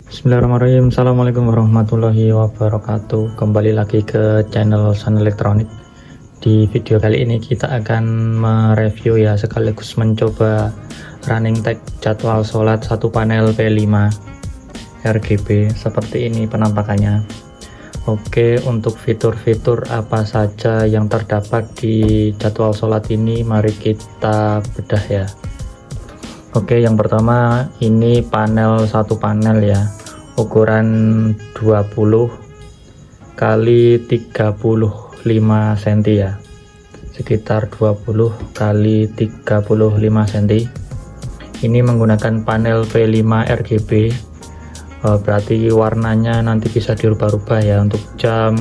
Bismillahirrahmanirrahim. Assalamualaikum warahmatullahi wabarakatuh. Kembali lagi ke channel Sun Elektronik. Di video kali ini kita akan mereview ya, sekaligus mencoba running tag jadwal sholat satu panel P5 RGB. Seperti ini penampakannya. Oke, untuk fitur-fitur apa saja yang terdapat di jadwal sholat ini, mari kita bedah ya. Oke, yang pertama ini satu panel ya, ukuran 20 kali 35 cm ya, sekitar 20 kali 35 cm. Ini menggunakan panel P5 RGB, berarti warnanya nanti bisa dirubah-rubah ya, untuk jam,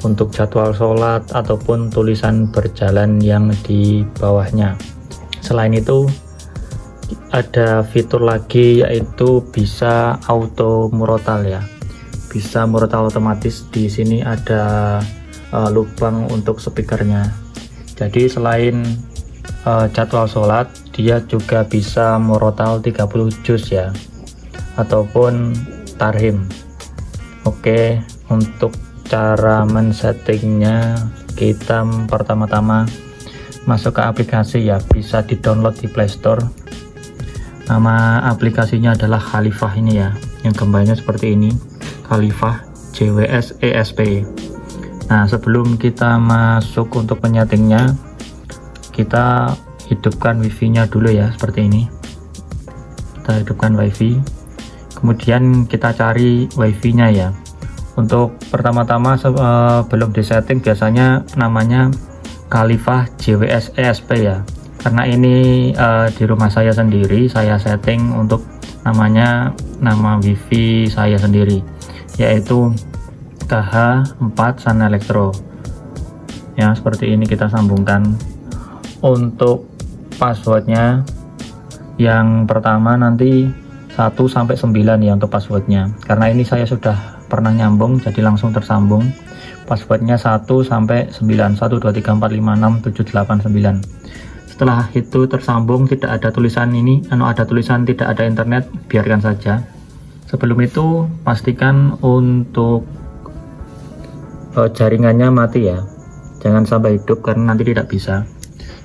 untuk jadwal sholat, ataupun tulisan berjalan yang di bawahnya. Selain itu ada fitur lagi, yaitu bisa auto murotal ya, bisa murotal otomatis. Di sini ada lubang untuk speakernya, jadi selain jadwal sholat, dia juga bisa murotal 30 juz ya, ataupun tarhim. Oke, untuk cara men-settingnya, kita pertama-tama masuk ke aplikasi ya, bisa di download di Play Store. Nama aplikasinya adalah Khalifah ini ya, yang gambarnya seperti ini, Khalifah JWS ESP. Nah, sebelum kita masuk untuk penyetingnya, kita hidupkan wifi nya dulu ya, seperti ini. Kita hidupkan wifi, kemudian kita cari wifi nya ya. Untuk pertama-tama belum disetting, biasanya namanya Khalifah JWS ESP ya. Karena ini di rumah saya sendiri, saya setting untuk nama wifi saya sendiri, yaitu KH4 Sun Elektro ya. Seperti ini kita sambungkan. Untuk passwordnya, yang pertama nanti 1 sampai 9 ya untuk passwordnya, karena ini saya sudah pernah nyambung jadi langsung tersambung. Passwordnya 1 sampai 9, 1 2 3 4 5 6 7 8 9. Setelah itu tersambung, tidak ada tulisan ini, ada tulisan tidak ada internet, biarkan saja. Sebelum itu pastikan untuk jaringannya mati ya, jangan sampai hidup karena nanti tidak bisa.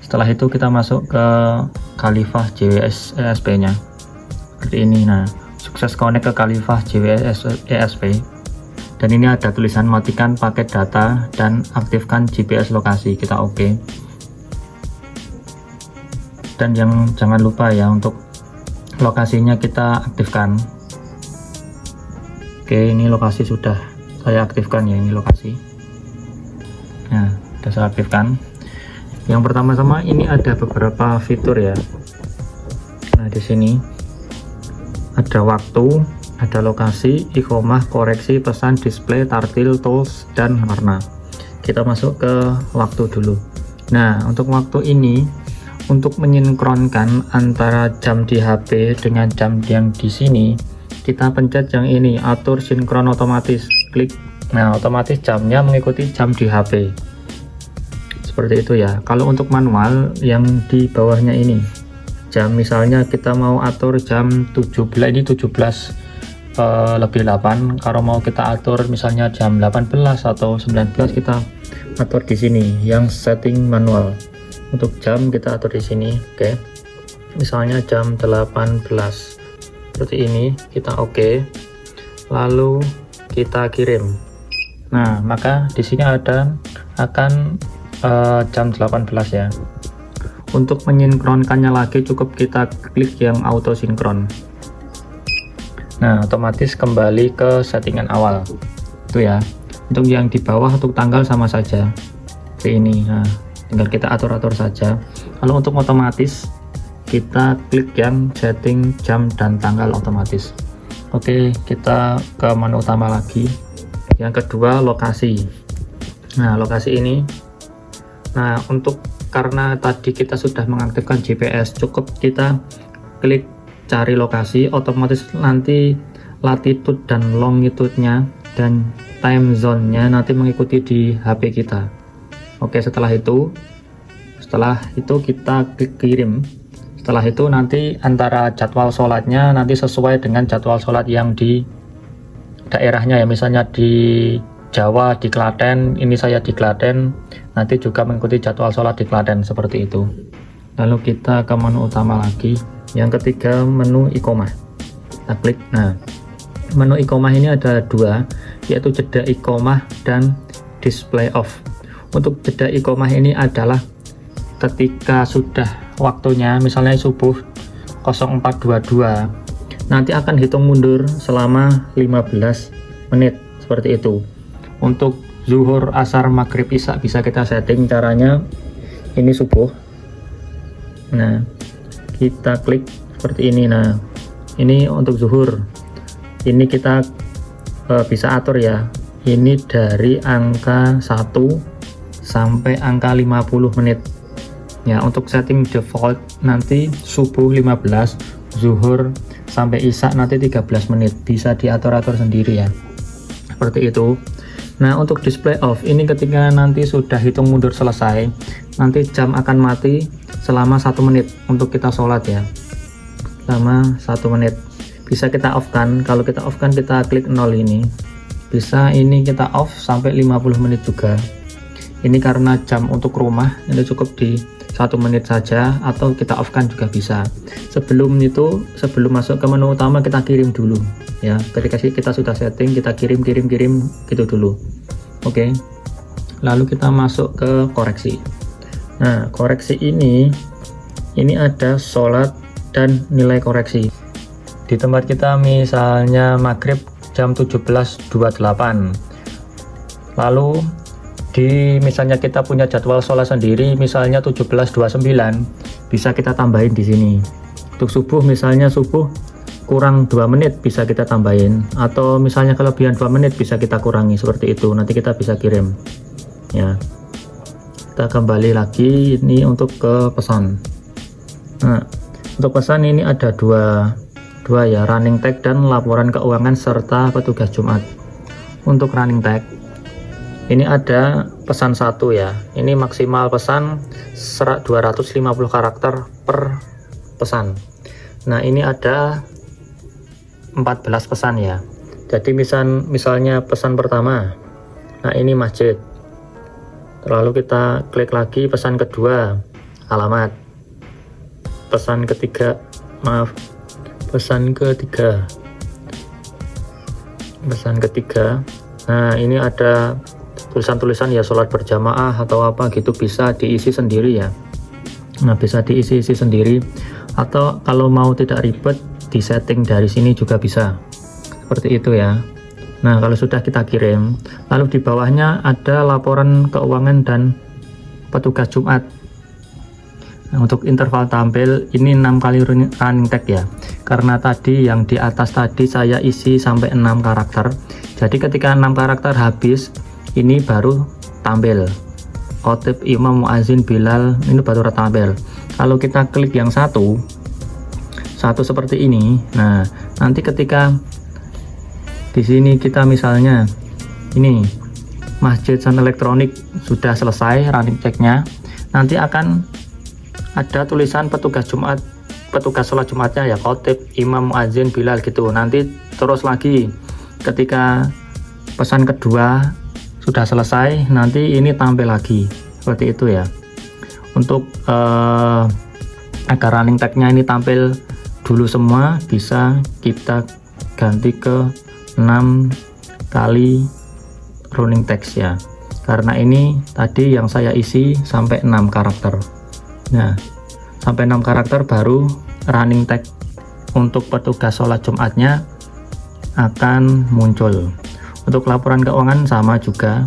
Setelah itu kita masuk ke Khalifah JWS ESP nya seperti ini. Nah, sukses connect ke Khalifah JWS ESP, dan ini ada tulisan matikan paket data dan aktifkan GPS lokasi. Kita oke. Dan yang jangan lupa ya, untuk lokasinya kita aktifkan. Oke, ini lokasi sudah saya aktifkan ya, ini lokasi. Nah, sudah saya aktifkan. Yang pertama-tama ini ada beberapa fitur ya. Nah, di sini ada waktu, ada lokasi, iqomah, koreksi, pesan, display, tartil, tools, dan warna. Kita masuk ke waktu dulu. Nah, untuk waktu ini, untuk menyinkronkan antara jam di HP dengan jam yang di sini, kita pencet yang ini, atur sinkron otomatis, klik. Nah, otomatis jamnya mengikuti jam di HP, seperti itu ya. Kalau untuk manual, yang di bawahnya ini, jam misalnya kita mau atur jam 17, ini 17 lebih 8. Kalau mau kita atur misalnya jam 18 atau 19, kita atur di sini yang setting manual. Untuk jam kita atur di sini. Oke, misalnya jam 18 seperti ini, kita oke. Lalu kita kirim. Nah, maka di sini ada akan jam 18 ya. Untuk menyinkronkannya lagi, cukup kita klik yang auto sinkron. Nah, otomatis kembali ke settingan awal itu ya. Untuk yang di bawah, untuk tanggal sama saja seperti ini. Nah, tinggal kita atur-atur saja. Kalau untuk otomatis, kita klik yang setting jam dan tanggal otomatis. Oke, kita ke menu utama lagi. Yang kedua, lokasi. Nah, lokasi ini, nah untuk karena tadi kita sudah mengaktifkan GPS, cukup kita klik cari lokasi, otomatis nanti latitude dan longitude-nya dan time zone-nya nanti mengikuti di HP kita. Oke, setelah itu kita klik kirim. Setelah itu nanti antara jadwal sholatnya nanti sesuai dengan jadwal sholat yang di daerahnya ya, misalnya di Jawa, di Klaten, ini saya di Klaten, nanti juga mengikuti jadwal sholat di Klaten, seperti itu. Lalu kita ke menu utama lagi, yang ketiga menu iqomah, kita klik. Nah, menu iqomah ini ada dua, yaitu jeda iqomah dan display off. Untuk jeda iqomah ini adalah ketika sudah waktunya, misalnya subuh 04.22, nanti akan hitung mundur selama 15 menit, seperti itu. Untuk zuhur, asar, maghrib, isya bisa kita setting. Caranya ini subuh, nah kita klik seperti ini. Nah, ini untuk zuhur, ini kita bisa atur ya, ini dari angka 1 sampai angka 50 menit ya. Untuk setting default nanti subuh 15, zuhur sampai isya nanti 13 menit, bisa diatur-atur sendiri ya, seperti itu. Nah, untuk display off ini ketika nanti sudah hitung mundur selesai, nanti jam akan mati selama 1 menit untuk kita sholat ya, selama 1 menit. Bisa kita off kan, kalau kita off kan kita klik 0 ini, bisa ini kita off sampai 50 menit juga. Ini karena jam untuk rumah ini cukup di 1 menit saja, atau kita off kan juga bisa. Sebelum itu, sebelum masuk ke menu utama, kita kirim dulu ya. Ketika kita sudah setting, kita kirim gitu dulu. Oke, lalu kita masuk ke koreksi. Nah, koreksi ini ada sholat dan nilai koreksi. Di tempat kita misalnya maghrib jam 17.28, lalu misalnya kita punya jadwal sholat sendiri, misalnya 17.29, bisa kita tambahin di sini. Untuk subuh, misalnya subuh kurang 2 menit, bisa kita tambahin, atau misalnya kelebihan 2 menit bisa kita kurangi, seperti itu. Nanti kita bisa kirim ya. Kita kembali lagi, ini untuk ke pesan. Nah, untuk pesan ini ada dua ya, running tag dan laporan keuangan serta petugas Jumat. Untuk running tag ini ada pesan 1 ya, ini maksimal pesan 250 karakter per pesan. Nah, ini ada 14 pesan ya. Jadi misalnya pesan pertama, nah ini masjid, lalu kita klik lagi pesan kedua, alamat, pesan ketiga, nah ini ada tulisan-tulisan ya, sholat berjamaah atau apa gitu, bisa diisi sendiri ya. Nah, bisa diisi sendiri, atau kalau mau tidak ribet di setting dari sini juga bisa, seperti itu ya. Nah, kalau sudah kita kirim, lalu di bawahnya ada laporan keuangan dan petugas Jumat. Nah, untuk interval tampil ini 6 kali running tag ya, karena tadi yang di atas tadi saya isi sampai 6 karakter, jadi ketika 6 karakter habis, ini baru tampil khotib, imam, muazin, bilal, ini baru tampil. Kalau kita klik yang satu seperti ini, nah nanti ketika di sini kita misalnya ini masjid Sun Elektronik sudah selesai running tag-nya, nanti akan ada tulisan petugas Jumat, petugas sholat Jumatnya ya, khotib, imam, muazin, bilal gitu. Nanti terus lagi ketika pesan kedua sudah selesai, nanti ini tampil lagi, seperti itu ya. Untuk agar running tag-nya ini tampil dulu semua, bisa kita ganti ke 6 kali running text ya, karena ini tadi yang saya isi sampai 6 karakter. Nah, sampai 6 karakter baru running tag untuk petugas sholat Jumatnya akan muncul. Untuk laporan keuangan sama juga,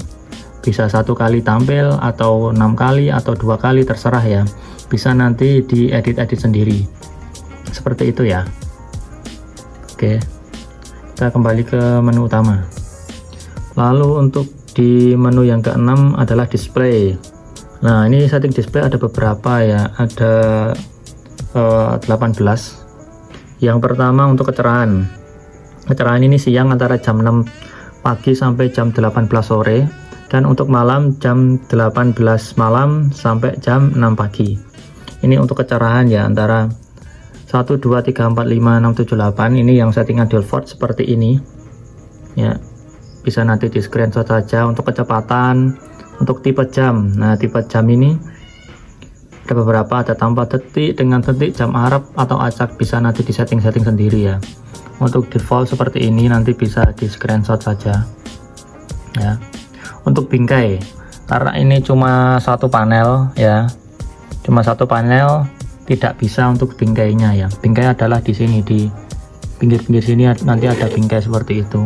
bisa 1 kali tampil atau 6 kali atau 2 kali, terserah ya, bisa nanti diedit sendiri, seperti itu ya. Oke, kita kembali ke menu utama. Lalu untuk di menu yang ke-6 adalah display. Nah, ini setting display ada beberapa ya, ada 18. Yang pertama untuk kecerahan ini siang antara jam 6 pagi sampai jam 18 sore, dan untuk malam jam 18 malam sampai jam 6 pagi. Ini untuk kecerahan ya, antara 1 2 3 4 5 6 7 8 ini yang settingan default seperti ini ya. Bisa nanti di screenshot saja. Untuk kecepatan, untuk tipe jam, nah tipe jam ini ada beberapa, ada tanpa detik, dengan detik, jam Arab atau acak, bisa nanti di setting sendiri ya. Untuk default seperti ini nanti bisa di screenshot saja ya. Untuk bingkai, karena ini cuma satu panel ya, cuma satu panel, tidak bisa untuk bingkainya ya. Bingkai adalah di sini, di pinggir-pinggir sini nanti ada bingkai seperti itu.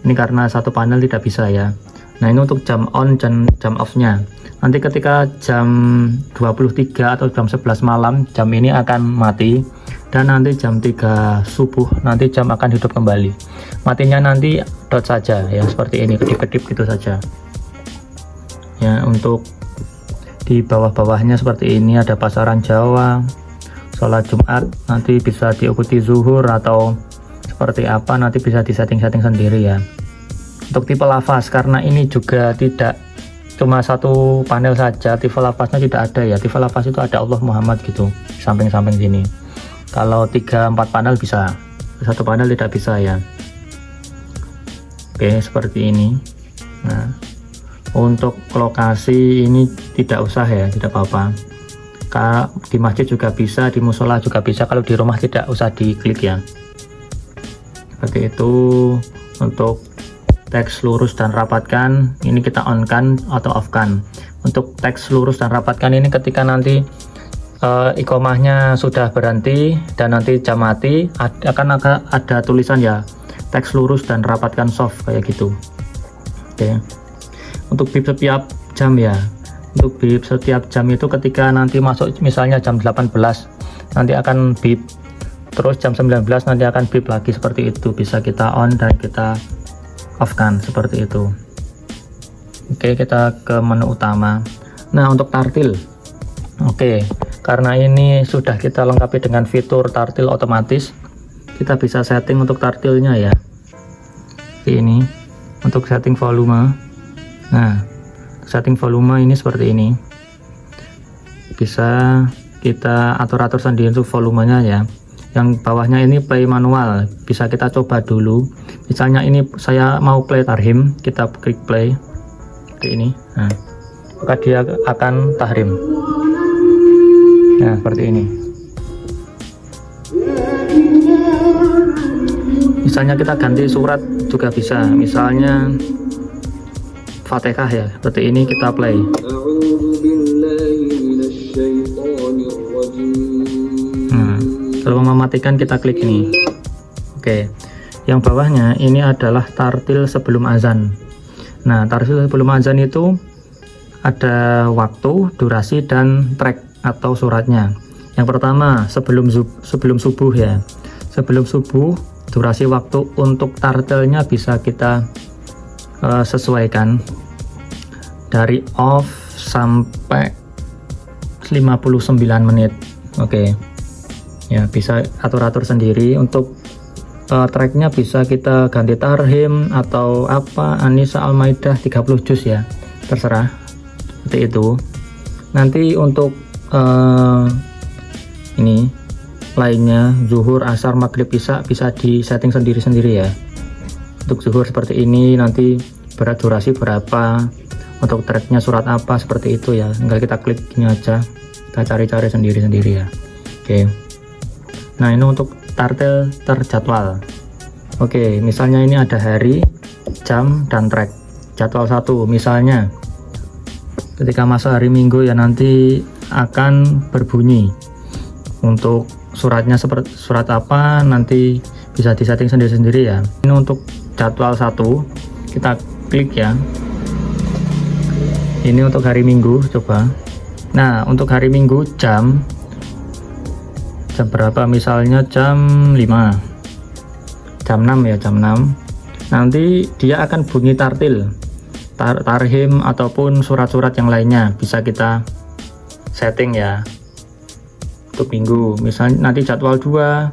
Ini karena satu panel tidak bisa ya. Nah ini untuk jam on dan jam off nya. Nanti ketika jam 23 atau jam 11 malam jam ini akan mati, dan nanti jam 3 subuh nanti jam akan hidup kembali. Matinya nanti dot saja ya, seperti ini, kedip-kedip gitu saja ya. Untuk di bawah-bawahnya seperti ini ada pasaran Jawa, sholat Jumat, nanti bisa diikuti zuhur atau seperti apa, nanti bisa di setting sendiri ya. Untuk tipe lafaz, karena ini juga tidak cuma satu panel saja, tipe lafaznya tidak ada ya. Tipe lafaz itu ada Allah Muhammad gitu samping-samping sini. Kalau 3-4 panel bisa, satu panel tidak bisa ya. Oke, seperti ini. Nah untuk lokasi ini tidak usah ya, tidak apa-apa. Di masjid juga bisa, di musola juga bisa, kalau di rumah tidak usah diklik ya. Seperti itu. Untuk teks lurus dan rapatkan, ini kita on kan atau off kan. Untuk teks lurus dan rapatkan ini ketika nanti iqomahnya sudah berhenti dan nanti jam mati, akan ada tulisan ya, teks lurus dan rapatkan soft kayak gitu. Oke. Untuk bip setiap jam ya, untuk bip setiap jam itu ketika nanti masuk misalnya jam 18 nanti akan bip, terus jam 19 nanti akan bip lagi, seperti itu. Bisa kita on dan kita off kan, seperti itu. Oke, kita ke menu utama. Nah untuk tartil, oke, karena ini sudah kita lengkapi dengan fitur tartil otomatis, kita bisa setting untuk tartilnya ya. Ini untuk setting volume. Nah setting volume ini seperti ini, bisa kita atur-atur sendiri untuk volumenya ya. Yang bawahnya ini play manual, bisa kita coba dulu. Misalnya ini saya mau play Tarhim, kita klik play seperti ini. Nah maka dia akan tahrim. Nah seperti ini. Misalnya kita ganti surat juga bisa, misalnya Fatihah ya, seperti ini kita play. Nah kalau mematikan kita klik ini. Oke, yang bawahnya ini adalah tartil sebelum azan. Nah tartil sebelum azan itu ada waktu, durasi, dan track atau suratnya. Yang pertama sebelum subuh ya. Sebelum subuh, durasi waktu untuk tartilnya bisa kita sesuaikan dari off sampai 59 menit. Oke ya, bisa atur-atur sendiri. Untuk tracknya bisa kita ganti Tarhim atau apa, Anisa Al-Maidah 30 juz ya, terserah, seperti itu. Nanti untuk ini lainnya, zuhur, asar, maghrib, isya, bisa di setting sendiri-sendiri ya. Untuk zuhur seperti ini, nanti berat durasi berapa, untuk tracknya surat apa, seperti itu ya. Tinggal kita klik gini aja, kita cari-cari sendiri-sendiri ya. Oke. Nah ini untuk tartil terjadwal. Oke, misalnya ini ada hari, jam, dan track. Jadwal 1 misalnya ketika masuk hari Minggu ya, nanti akan berbunyi. Untuk suratnya seperti surat apa, nanti bisa disetting sendiri-sendiri ya. Ini untuk jadwal 1, kita klik ya. Ini untuk hari Minggu, coba. Nah untuk hari Minggu jam berapa, misalnya jam 5, jam 6 ya, jam 6 nanti dia akan bunyi tartil, Tarhim ataupun surat-surat yang lainnya, bisa kita setting ya. Untuk Minggu misalnya nanti jadwal 2,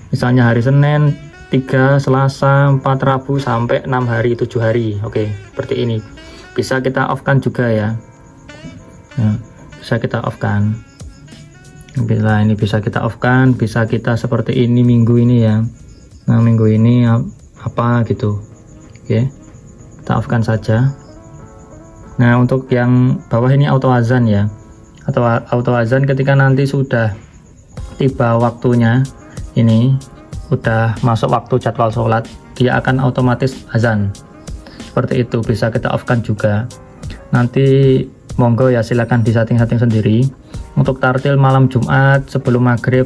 misalnya hari Senin, 3, Selasa, 4, Rabu sampai 6 hari, 7 hari. Oke, seperti ini. Bisa kita off kan juga ya. Nah, bisa kita off kan. Bila ini bisa kita off kan, bisa kita seperti ini minggu ini ya. Nah minggu ini apa gitu. Oke, kita off kan saja. Nah untuk yang bawah ini auto azan ya, atau auto azan ketika nanti sudah tiba waktunya, ini udah masuk waktu jadwal sholat, dia akan otomatis azan seperti itu. Bisa kita off kan juga, nanti monggo ya, silakan di setting-setting sendiri. Untuk tartil malam Jumat sebelum maghrib,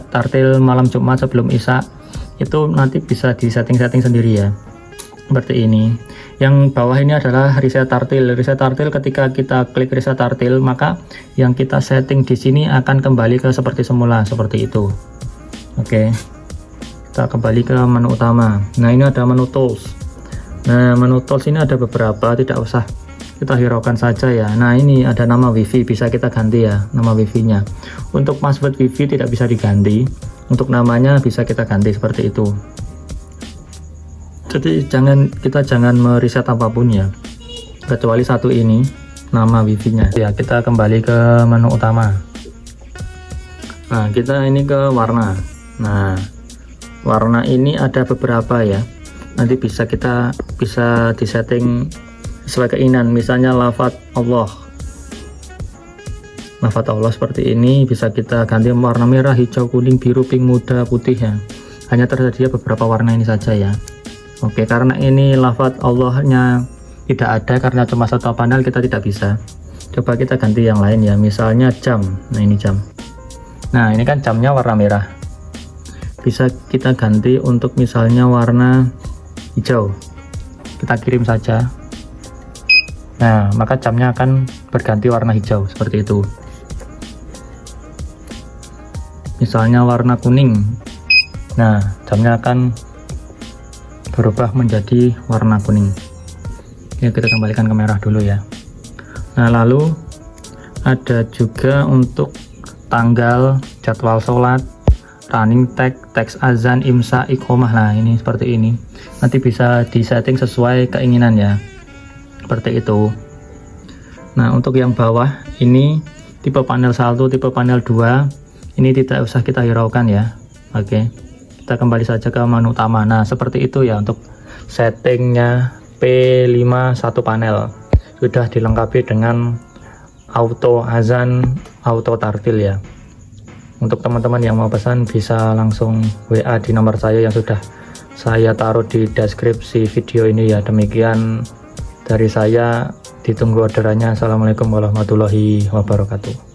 tartil malam Jumat sebelum isya, itu nanti bisa di setting-setting sendiri ya, seperti ini. Yang bawah ini adalah reset tartil. Reset tartil, ketika kita klik reset tartil, maka yang kita setting di sini akan kembali ke seperti semula, seperti itu. Oke, kita kembali ke menu utama. Nah ini ada menu tools. Nah menu tools ini ada beberapa, tidak usah kita hiraukan saja ya. Nah ini ada nama wifi, bisa kita ganti ya nama wifi nya. Untuk password wifi tidak bisa diganti, untuk namanya bisa kita ganti seperti itu. Jadi kita jangan mereset apapun ya, kecuali satu ini nama wifi nya ya. Kita kembali ke menu utama. Nah kita ini ke warna. Nah warna ini ada beberapa ya, nanti bisa disetting sesuai keinginan. Misalnya lafadz Allah seperti ini, bisa kita ganti warna merah, hijau, kuning, biru, pink, muda, putih ya. Hanya tersedia beberapa warna ini saja ya. Oke, karena ini lafadz Allah-nya tidak ada, karena cuma satu panel, kita tidak bisa. Coba kita ganti yang lain ya, misalnya jam. Nah ini jam. Nah ini kan jamnya warna merah, bisa kita ganti untuk misalnya warna hijau. Kita kirim saja. Nah maka jamnya akan berganti warna hijau seperti itu. Misalnya warna kuning, nah jamnya akan berubah menjadi warna kuning. Ya, kita kembalikan ke merah dulu ya. Nah lalu ada juga untuk tanggal, jadwal sholat, running tag, teks azan, imsa, iqomah. Nah ini seperti ini, nanti bisa disetting sesuai keinginan ya, seperti itu. Nah untuk yang bawah ini tipe panel 1, tipe panel 2, ini tidak usah kita hiraukan ya. Oke, kita kembali saja ke menu utama. Nah seperti itu ya untuk settingnya P5 satu panel, sudah dilengkapi dengan auto azan, auto tartil ya. Untuk teman-teman yang mau pesan bisa langsung WA di nomor saya yang sudah saya taruh di deskripsi video ini ya. Demikian dari saya, ditunggu orderannya. Assalamualaikum warahmatullahi wabarakatuh.